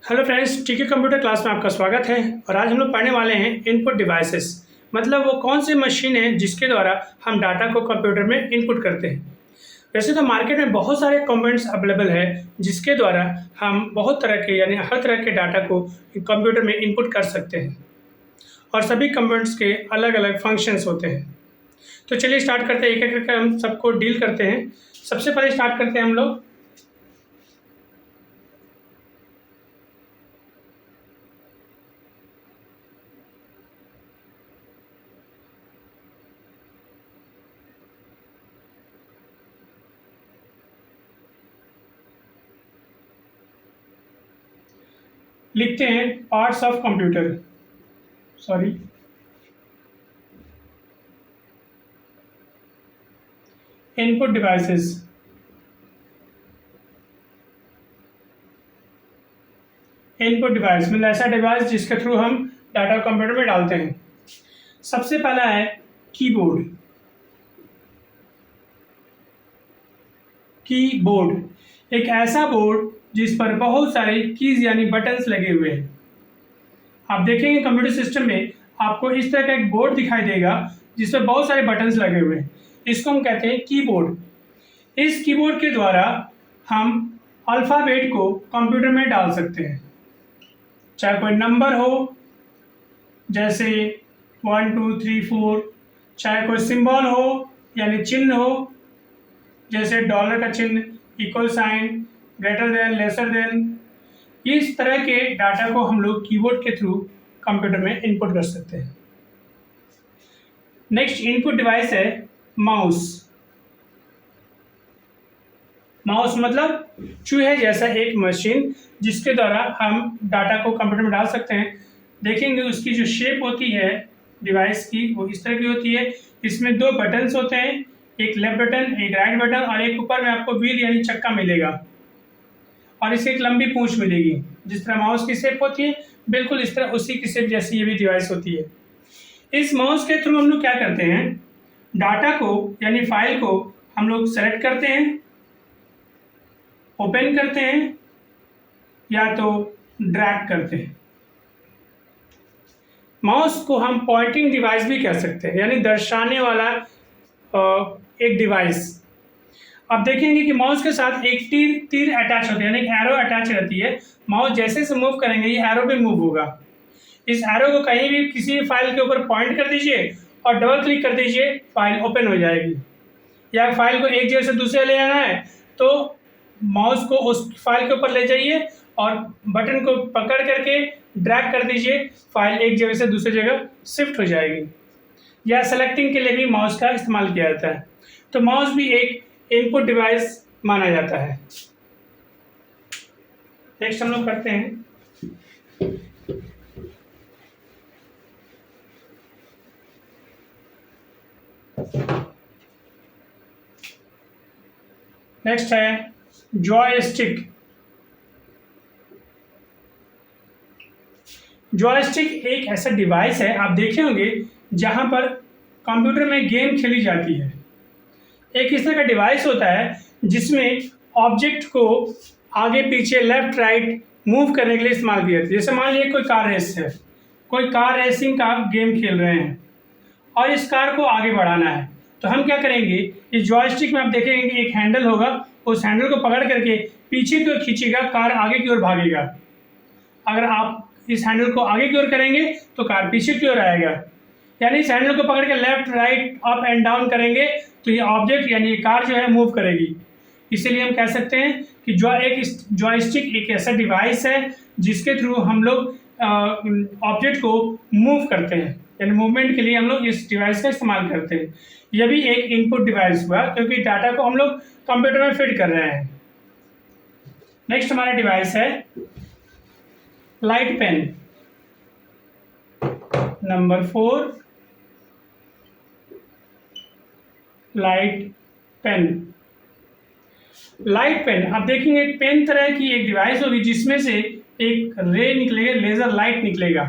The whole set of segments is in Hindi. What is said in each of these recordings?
हेलो फ्रेंड्स, टीके कंप्यूटर क्लास में आपका स्वागत है। और आज हम लोग पढ़ने वाले हैं इनपुट डिवाइसेस। मतलब वो कौन सी मशीन है जिसके द्वारा हम डाटा को कंप्यूटर में इनपुट करते हैं। वैसे तो मार्केट में बहुत सारे कंपोनेंट्स अवेलेबल है जिसके द्वारा हम बहुत तरह के यानी हर तरह के डाटा को कंप्यूटर में इनपुट कर सकते हैं और सभी कंपोनेंट्स के अलग अलग फंक्शंस होते हैं। तो चलिए स्टार्ट करते हैं, एक एक करके हम सबको डील करते हैं। सबसे पहले स्टार्ट करते हैं हम लोग लिखते हैं parts of computer. Sorry, input devices. Input device मतलब ऐसा डिवाइस जिसके थ्रू हम डाटा कंप्यूटर में डालते हैं। सबसे पहला है कीबोर्ड। कीबोर्ड एक ऐसा बोर्ड जिस पर बहुत सारे कीज यानी बटन्स लगे हुए हैं। आप देखेंगे कंप्यूटर सिस्टम में आपको इस तरह का एक बोर्ड दिखाई देगा जिस पर बहुत सारे बटन्स लगे हुए हैं। इसको हम कहते हैं कीबोर्ड। इस कीबोर्ड के द्वारा हम अल्फ़ाबेट को कंप्यूटर में डाल सकते हैं, चाहे कोई नंबर हो जैसे 1 2 3 4, चाहे कोई सिंबल हो यानी चिन्ह हो जैसे डॉलर का चिन्ह, equal sign, greater than, lesser than. इस तरह के डाटा को हम लोग कीबोर्ड के थ्रू कंप्यूटर में इनपुट कर सकते हैं। नेक्स्ट इनपुट डिवाइस है माउस। माउस मतलब चूहे जैसा एक मशीन जिसके द्वारा हम डाटा को कंप्यूटर में डाल सकते हैं। देखेंगे उसकी जो शेप होती है डिवाइस की वो इस तरह की होती है। इसमें दो बटन्स होते हैं, एक लेफ्ट बटन एक राइट बटन, और एक ऊपर में आपको व्हील यानी चक्का मिलेगा और इसे एक लंबी पूंछ मिलेगी। जिस तरह माउस की शेप होती है बिल्कुल इस तरह उसी की शेप जैसी ये भी डिवाइस होती है। इस माउस के थ्रू हम लोग क्या करते हैं, डाटा को यानी फाइल को हम लोग सेलेक्ट करते हैं, ओपन करते हैं या तो ड्रैग करते हैं। माउस को हम पॉइंटिंग डिवाइस भी कह सकते हैं यानी दर्शाने वाला एक डिवाइस। आप देखेंगे कि माउस के साथ एक तीर अटैच होती है यानी एरो अटैच रहती है। माउस जैसे से मूव करेंगे ये एरो भी मूव होगा। इस एरो को कहीं भी किसी फाइल के ऊपर पॉइंट कर दीजिए और डबल क्लिक कर दीजिए, फाइल ओपन हो जाएगी। या फाइल को एक जगह से दूसरे ले जाना है तो माउस को उस फाइल के ऊपर ले जाइए और बटन को पकड़ करके ड्रैग कर दीजिए, फाइल एक जगह से दूसरी जगह शिफ्ट हो जाएगी। या सेलेक्टिंग के लिए भी माउस का इस्तेमाल किया जाता है। तो माउस भी एक इनपुट डिवाइस माना जाता है। नेक्स्ट हम लोग करते हैं नेक्स्ट है जॉयस्टिक। जॉयस्टिक एक ऐसा डिवाइस है, आप देखे होंगे जहां पर कंप्यूटर में गेम खेली जाती है। एक इस तरह का डिवाइस होता है जिसमें ऑब्जेक्ट को आगे पीछे लेफ्ट राइट मूव करने के लिए इस्तेमाल किया जाता है। जैसे मान लीजिए कोई कार रेस है, कोई कार रेसिंग का गेम खेल रहे हैं और इस कार को आगे बढ़ाना है तो हम क्या करेंगे, इस जॉयस्टिक में आप देखेंगे कि एक हैंडल होगा, उस हैंडल को पकड़ करके पीछे की ओर खींचेगा, कार आगे की ओर भागेगा। अगर आप इस हैंडल को आगे की ओर करेंगे तो कार पीछे की ओर आएगा। यानी इस हैंडल को पकड़ के left right up and down करेंगे तो ये ऑब्जेक्ट यानी ये कार जो है मूव करेगी। इसीलिए हम कह सकते हैं कि जॉयस्टिक एक ऐसा डिवाइस है जिसके थ्रू हम लोग ऑब्जेक्ट को मूव करते हैं, यानी मूवमेंट के लिए हम लोग इस डिवाइस का इस्तेमाल करते हैं। यह भी एक इनपुट डिवाइस हुआ क्योंकि डाटा को हम लोग कंप्यूटर में फिट कर रहे हैं। नेक्स्ट हमारा डिवाइस है light pen. Number 4 light pen. Light pen आप देखेंगे एक पेन तरह की एक डिवाइस होगी जिसमें से एक रे निकलेगा, लेजर लाइट निकलेगा।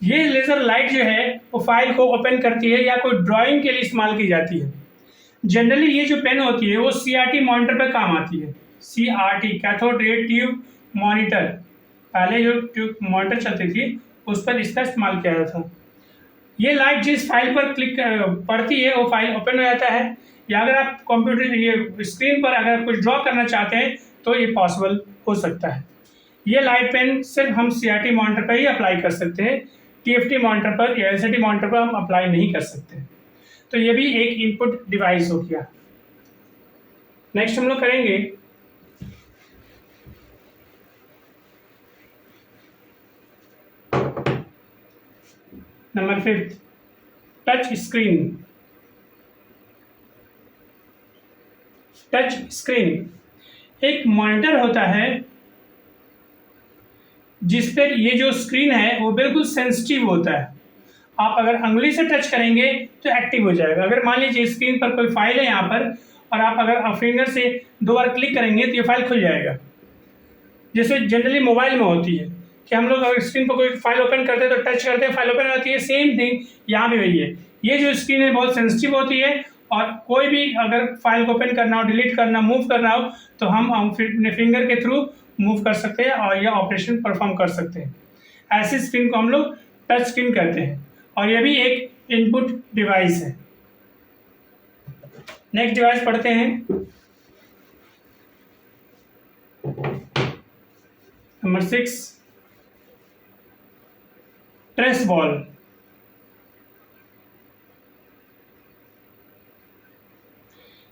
ये लेजर लाइट जो है वो फाइल को ओपन करती है या कोई ड्राइंग के लिए इस्तेमाल की जाती है। जनरली ये जो पेन होती है वो CRT मॉनिटर पर काम आती है। CRT cathode ray tube monitor पहले जो ट्यूब मॉनिटर चलती थी उस पर इसका इस्तेमाल किया जाता था। ये लाइट जिस फाइल पर क्लिक पड़ती है वो फाइल ओपन हो जाता है, या अगर आप कंप्यूटर ये स्क्रीन पर अगर कुछ ड्रॉ करना चाहते हैं तो ये पॉसिबल हो सकता है। ये लाइट पेन सिर्फ हम CRT मॉनिटर पर ही अप्लाई कर सकते हैं, TFT मॉनिटर पर या LCD मॉनिटर पर हम अप्लाई नहीं कर सकते। तो ये भी एक इनपुट डिवाइस हो गया। नेक्स्ट हम लोग करेंगे number 5, touch screen. Touch screen एक मॉनिटर होता है जिस पर ये जो स्क्रीन है वो बिल्कुल सेंसिटिव होता है। आप अगर उंगली से टच करेंगे तो एक्टिव हो जाएगा। अगर मान लीजिए स्क्रीन पर कोई फाइल है यहाँ पर और आप अगर फिंगर से 2 बार क्लिक करेंगे तो ये फाइल खुल जाएगा। जैसे जनरली मोबाइल में होती है कि हम लोग अगर स्क्रीन पर कोई फाइल ओपन करते हैं तो टच करते हैं, फाइल ओपन होती है। सेम थिंग यहाँ भी वही है। ये जो स्क्रीन है बहुत सेंसिटिव होती है और कोई भी अगर फाइल को ओपन करना हो, डिलीट करना, मूव करना हो तो हम अपने फिंगर के थ्रू मूव कर सकते हैं और यह ऑपरेशन परफॉर्म कर सकते हैं। ऐसी स्क्रीन को हम लोग टच स्क्रीन कहते हैं और यह भी एक इनपुट डिवाइस है। नेक्स्ट डिवाइस पढ़ते हैं, नंबर 6, ट्रेस बॉल।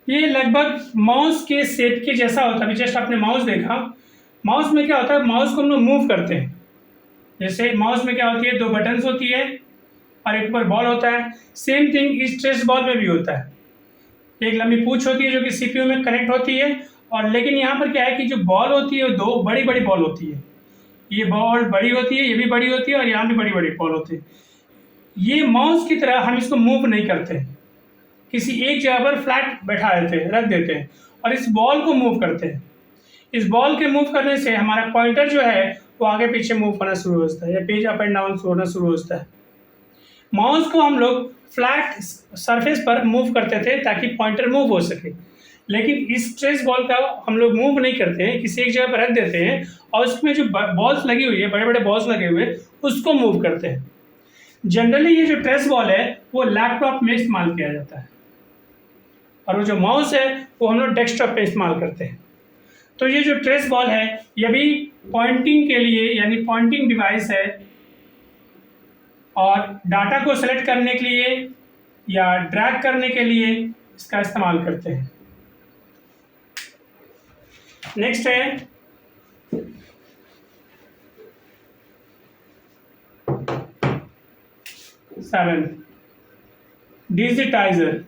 ये लगभग माउस के शेप के जैसा होता है। जस्ट आपने माउस देखा, माउस में क्या होता है, माउस को हम लोग मूव करते हैं। जैसे माउस में क्या होती है, 2 बटन्स होती है और एक ऊपर बॉल होता है। सेम थिंग इस ट्रेस बॉल में भी होता है। एक लंबी पूंछ होती है जो कि CPU में कनेक्ट होती है, और लेकिन यहाँ पर क्या है कि जो बॉल होती है वो 2 बड़ी बड़ी बॉल होती है। ये बॉल बड़ी होती है, ये भी बड़ी होती है और यहाँ भी बड़ी बड़ी बॉल होती है। ये माउस की तरह हम इसको मूव नहीं करते, किसी एक जगह पर फ्लैट बैठा देते हैं, रख देते हैं और इस बॉल को मूव करते हैं। इस बॉल के मूव करने से हमारा पॉइंटर जो है वो आगे पीछे मूव होना शुरू होता है या पेज अप एंड डाउन होना शुरू होता है। माउस को हम लोग फ्लैट सरफेस पर मूव करते थे ताकि पॉइंटर मूव हो सके, लेकिन इस ट्रेस बॉल का हम लोग मूव नहीं करते हैं, किसी एक जगह पर रख देते हैं और उसमें जो बॉल्स लगी हुई है, बड़े बड़े बॉल्स लगे हुए, उसको मूव करते हैं। जनरली ये जो ट्रेस बॉल है वो लैपटॉप में इस्तेमाल किया जाता है और वो जो माउस है वो हम लोग डेस्कटॉप पे इस्तेमाल करते हैं। तो ये जो ट्रेस बॉल है ये भी पॉइंटिंग के लिए यानी पॉइंटिंग डिवाइस है और डाटा को सेलेक्ट करने के लिए या ड्रैग करने के लिए इसका इस्तेमाल करते हैं। नेक्स्ट है सेवन, डिजिटाइजर।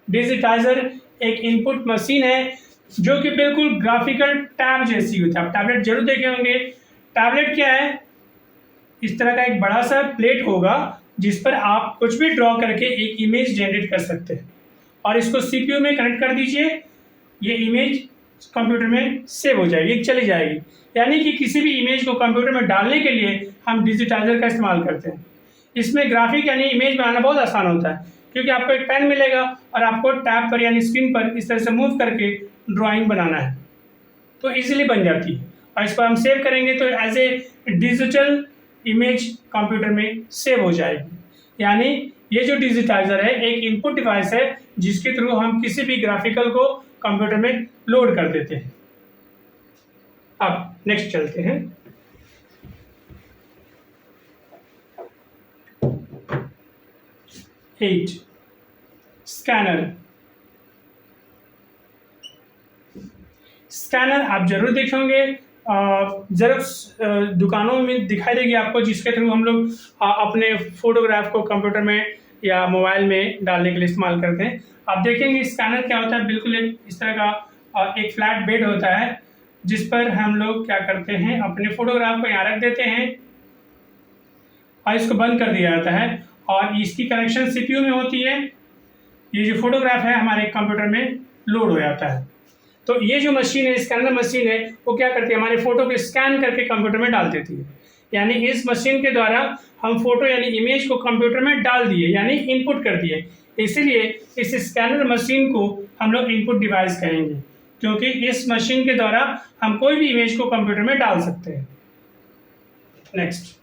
डिजिटाइजर एक इनपुट मशीन है जो कि बिल्कुल ग्राफिकल टैब जैसी होती है। आप टैबलेट जरूर देखे होंगे। टैबलेट क्या है, इस तरह का एक बड़ा सा प्लेट होगा जिस पर आप कुछ भी ड्रॉ करके एक इमेज जनरेट कर सकते हैं और इसको CPU में कनेक्ट कर दीजिए, ये इमेज कंप्यूटर में सेव हो जाएगी, चली जाएगी। यानी कि किसी भी इमेज को कंप्यूटर में डालने के लिए हम डिजिटाइजर का इस्तेमाल करते हैं। इसमें ग्राफिक यानी इमेज बनाना बहुत आसान होता है क्योंकि आपको एक पेन मिलेगा और आपको टैब पर यानी स्क्रीन पर इस तरह से मूव करके ड्राइंग बनाना है तो इजीली बन जाती है और इसको हम सेव करेंगे तो as a digital image computer में सेव हो जाएगी। यानी ये जो डिजिटाइजर है एक इनपुट डिवाइस है जिसके थ्रू हम किसी भी ग्राफिकल को कंप्यूटर में लोड कर देते हैं। अब नेक्स्ट चलते हैं, एट, स्कैनर। स्कैनर आप जरूर देखे होंगे, जेरॉक्स दुकानों में दिखाई देगी आपको, जिसके थ्रू हम लोग अपने फोटोग्राफ को कंप्यूटर में या मोबाइल में डालने के लिए इस्तेमाल करते हैं। आप देखेंगे स्कैनर क्या होता है, बिल्कुल एक इस तरह का एक फ्लैट बेड होता है जिस पर हम लोग क्या करते हैं, अपने फोटोग्राफ को यहाँ रख देते हैं और इसको बंद कर दिया जाता है और इसकी कनेक्शन CPU में होती है। ये जो फोटोग्राफ है हमारे कंप्यूटर में लोड हो जाता है। तो ये जो मशीन है, स्कैनर मशीन है, वो क्या करती है, हमारे फोटो को स्कैन करके कंप्यूटर में डाल देती है। यानी इस मशीन के द्वारा हम फोटो यानी इमेज को कंप्यूटर में डाल दिए यानी इनपुट कर दिए, इसीलिए इस स्कैनर मशीन को हम लोग इनपुट डिवाइस कहेंगे। क्योंकि इस मशीन के द्वारा हम कोई भी इमेज को कंप्यूटर में डाल सकते हैं। नेक्स्ट,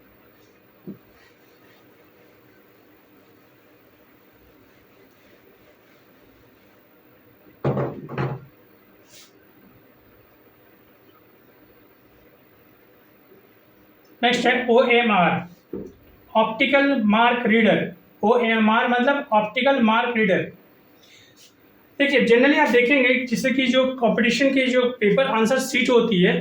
नेक्स्ट है OMR, optical mark reader. OMR मतलब ऑप्टिकल मार्क रीडर। देखिए, जनरली आप देखेंगे जैसे कि जो कंपटीशन की जो पेपर आंसर शीट होती है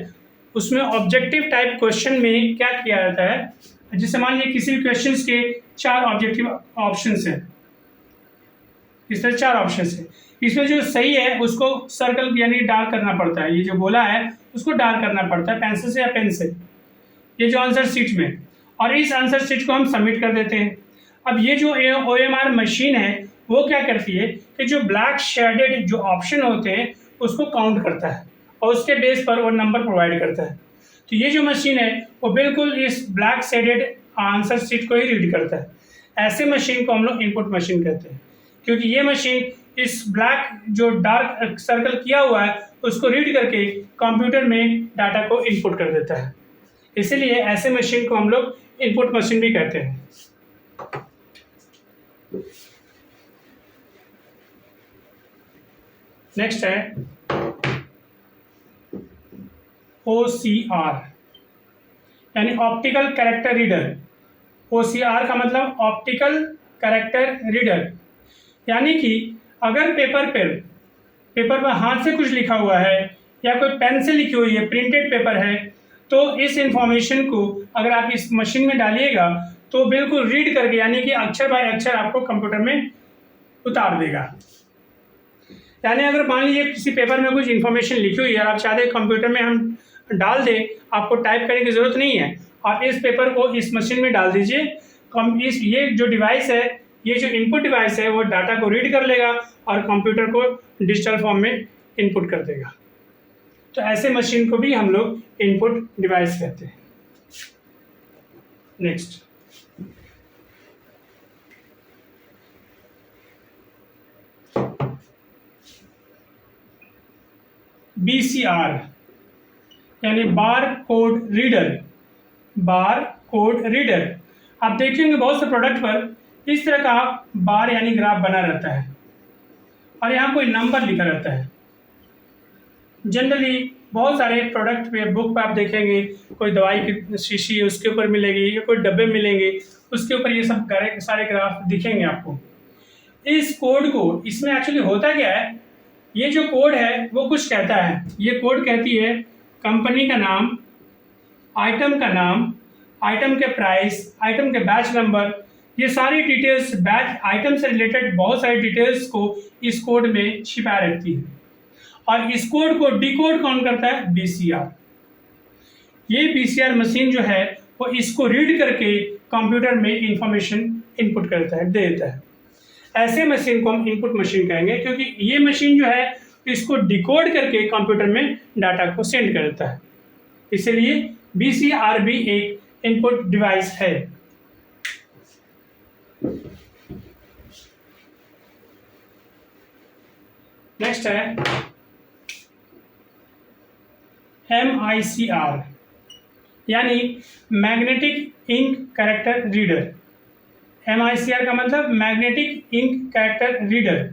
उसमें ऑब्जेक्टिव टाइप क्वेश्चन में क्या किया जाता है, जैसे मान लीजिए किसी भी क्वेश्चन के 4 ऑब्जेक्टिव ऑप्शंस हैं, इस तरह 4 ऑप्शंस है, इसमें जो सही है उसको सर्कल यानी डार्क करना पड़ता है, ये जो बोला है उसको डार्क करना पड़ता है पेंसिल से या पेन से, ये जो आंसर शीट में, और इस आंसर शीट को हम सबमिट कर देते हैं। अब ये जो OMR मशीन है वो क्या करती है कि जो ब्लैक शेडेड जो ऑप्शन होते हैं उसको काउंट करता है और उसके बेस पर वो नंबर प्रोवाइड करता है। तो ये जो मशीन है वो बिल्कुल इस ब्लैक शेडेड आंसर शीट को ही रीड करता है। ऐसे मशीन को हम लोग इनपुट मशीन कहते हैं, क्योंकि ये मशीन इस ब्लैक जो डार्क सर्कल किया हुआ है उसको रीड करके कंप्यूटर में डाटा को इनपुट कर देता है। इसीलिए ऐसे मशीन को हम लोग इनपुट मशीन भी कहते हैं। नेक्स्ट है OCR यानी ऑप्टिकल कैरेक्टर रीडर। OCR का मतलब ऑप्टिकल कैरेक्टर रीडर, यानी कि अगर पेपर पर हाथ से कुछ लिखा हुआ है या कोई पेन से लिखी हुई है, प्रिंटेड पेपर है, तो इस इंफॉर्मेशन को अगर आप इस मशीन में डालिएगा तो बिल्कुल रीड करके यानी कि अक्षर बाय अक्षर आपको कंप्यूटर में उतार देगा। यानी अगर मान लीजिए किसी पेपर में कुछ इन्फॉर्मेशन लिखी हुई है और आप चाहते हैं कंप्यूटर में हम डाल दें, आपको टाइप करने की ज़रूरत नहीं है, आप इस पेपर को इस मशीन में डाल दीजिए। ये जो डिवाइस है, ये जो इनपुट डिवाइस है वो डाटा को रीड कर लेगा और कंप्यूटर को डिजिटल फॉर्म में इनपुट कर देगा। तो ऐसे मशीन को भी हम लोग इनपुट डिवाइस कहते हैं। नेक्स्ट, BCR यानी bar code reader. Bar code reader, आप देखेंगे बहुत से प्रोडक्ट पर इस तरह का बार यानी ग्राफ बना रहता है और यहाँ कोई नंबर लिखा रहता है। जनरली बहुत सारे प्रोडक्ट पे बुक पे आप देखेंगे कोई दवाई की शीशी है उसके ऊपर मिलेगी या कोई डब्बे मिलेंगे उसके ऊपर ये सब सारे ग्राफ दिखेंगे आपको। इस कोड को, इसमें एक्चुअली होता क्या है, ये जो कोड है वो कुछ कहता है। ये कोड कहती है कंपनी का नाम, आइटम का नाम, आइटम के प्राइस, आइटम के बैच नंबर, ये सारी डिटेल्स, बैच आइटम से रिलेटेड बहुत सारी डिटेल्स को इस कोड में छिपाए रखती है। और इस कोड को डिकोड कौन करता है? BCR। ये BCR मशीन जो है वो इसको रीड करके कंप्यूटर में इंफॉर्मेशन इनपुट करता है, दे देता है। ऐसे मशीन को हम इनपुट मशीन कहेंगे, क्योंकि ये मशीन जो है इसको डिकोड करके कंप्यूटर में डाटा को सेंड कर देता है। इसलिए BCR भी एक इनपुट डिवाइस है। नेक्स्ट है MICR यानी magnetic ink character reader. MICR का मतलब मैग्नेटिक इंक कैरेक्टर रीडर।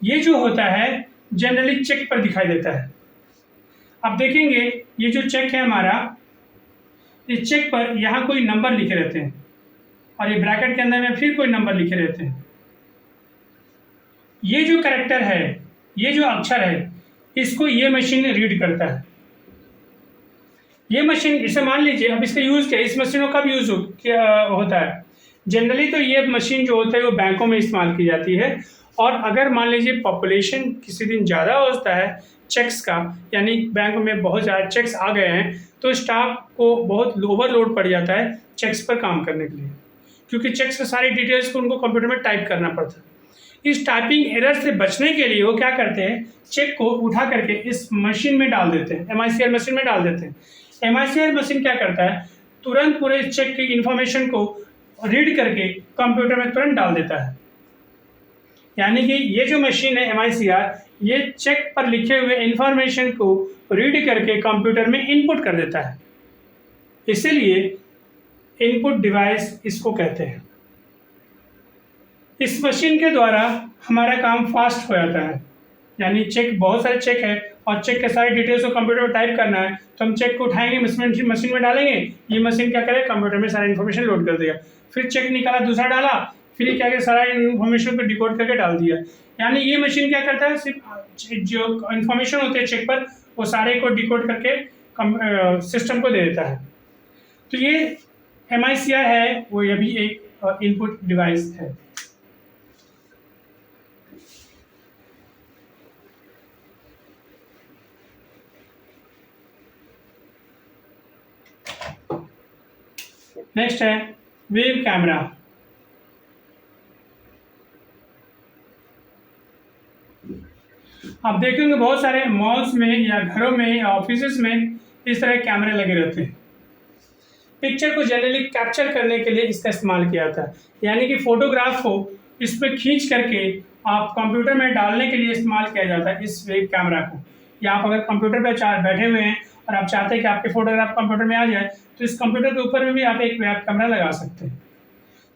ये जो होता है जनरली चेक पर दिखाई देता है। आप देखेंगे ये जो चेक है हमारा, इस चेक पर यहाँ कोई नंबर लिखे रहते हैं और ये ब्रैकेट के अंदर में फिर कोई नंबर लिखे रहते हैं। ये जो कैरेक्टर है, ये जो अक्षर है, इसको ये मशीन रीड करता है। ये मशीन, इसे मान लीजिए, अब इसका यूज़ क्या है, इस मशीनों का भी यूज़ होता है। जनरली तो ये मशीन जो होता है वो बैंकों में इस्तेमाल की जाती है। और अगर मान लीजिए पॉपुलेशन किसी दिन ज़्यादा होता है चेक्स का, यानी बैंक में बहुत ज़्यादा चेक्स आ गए हैं, तो स्टाफ को बहुत ओवरलोड पड़ जाता है चेक्स पर काम करने के लिए, क्योंकि चेक्स के सारी डिटेल्स को उनको कंप्यूटर में टाइप करना पड़ता है। इस टाइपिंग एरर से बचने के लिए वो क्या करते हैं, चेक को उठा करके इस मशीन में डाल देते हैं, MICR मशीन में डाल देते हैं। MICR मशीन क्या करता है, तुरंत पूरे चेक की इंफॉर्मेशन को रीड करके कंप्यूटर में तुरंत डाल देता है। यानी कि ये जो मशीन है MICR, ये चेक पर लिखे हुए इंफॉर्मेशन को रीड करके कंप्यूटर में इनपुट कर देता है, इसीलिए इनपुट डिवाइस इसको कहते हैं। इस मशीन के द्वारा हमारा काम फास्ट हो जाता है, यानी चेक, बहुत सारे चेक है और चेक के सारे डिटेल्स को कंप्यूटर में टाइप करना है, तो हम चेक को उठाएंगे, मशीन में डालेंगे, ये मशीन क्या करेगा, कंप्यूटर में सारा इन्फॉर्मेशन लोड कर देगा। फिर चेक निकाला, दूसरा डाला, फिर ये क्या करेगा, सारा इन्फॉर्मेशन को डिकोड करके डाल दिया। यानी ये मशीन क्या करता है, सिर्फ जो इन्फॉर्मेशन होते हैं चेक पर वो सारे को डिकोड करके सिस्टम को दे देता है। तो ये MICR है, वो ये भी एक इनपुट डिवाइस है। नेक्स्ट है वेब कैमरा। आप देखेंगे बहुत सारे मॉल्स में या घरों में या ऑफिसेज में इस तरह के कैमरे लगे रहते हैं। पिक्चर को जनरली कैप्चर करने के लिए इसका इस्तेमाल किया जाता है, यानी कि फोटोग्राफ को इस पर खींच करके आप कंप्यूटर में डालने के लिए इस्तेमाल किया जाता है इस वेब कैमरा को। या आप अगर कंप्यूटर पर बैठे हुए हैं और आप चाहते हैं कि आपके फोटोग्राफ कंप्यूटर में आ जाए, तो इस कंप्यूटर के ऊपर में भी आप एक वेब कैमरा लगा सकते हैं।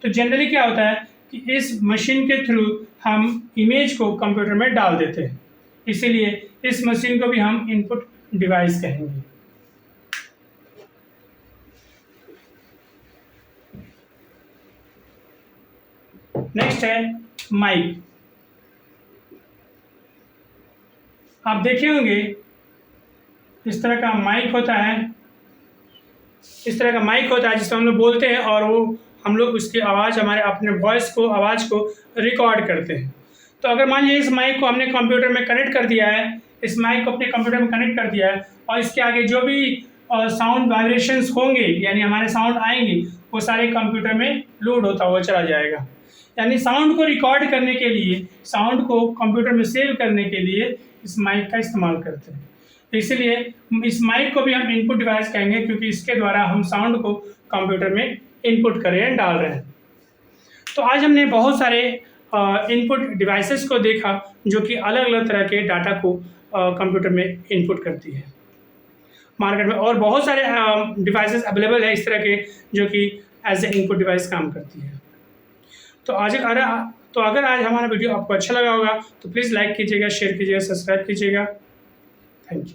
तो जनरली क्या होता है कि इस मशीन के थ्रू हम इमेज को कंप्यूटर में डाल देते हैं, इसीलिए इस मशीन को भी हम इनपुट डिवाइस कहेंगे। नेक्स्ट है माइक। आप देखे होंगे इस तरह का माइक होता है, इस तरह का माइक होता है जिसमें हम लोग बोलते हैं और वो हम लोग उसकी आवाज़, हमारे अपने वॉइस को, आवाज़ को रिकॉर्ड करते हैं। तो अगर मान लीजिए इस माइक को हमने कंप्यूटर में कनेक्ट कर दिया है, इस माइक को अपने कंप्यूटर में कनेक्ट कर दिया है और इसके आगे जो भी साउंड वाइब्रेशंस होंगे, यानी हमारे साउंड आएंगे, वो सारे कंप्यूटर में लोड होता हुआ चला जाएगा। यानी साउंड को रिकॉर्ड करने के लिए, साउंड को कंप्यूटर में सेव करने के लिए इस माइक का इस्तेमाल करते हैं। इसलिए इस माइक को भी हम इनपुट डिवाइस कहेंगे, क्योंकि इसके द्वारा हम साउंड को कंप्यूटर में इनपुट कर रहे हैं, डाल रहे हैं। तो आज हमने बहुत सारे इनपुट डिवाइसेस को देखा जो कि अलग अलग तरह के डाटा को कंप्यूटर में इनपुट करती है। मार्केट में और बहुत सारे डिवाइसेस अवेलेबल है इस तरह के जो कि एज ए इनपुट डिवाइस काम करती है। तो अगर आज हमारा वीडियो आपको अच्छा लगा होगा तो प्लीज़ लाइक कीजिएगा, शेयर कीजिएगा, सब्सक्राइब कीजिएगा। Thank you.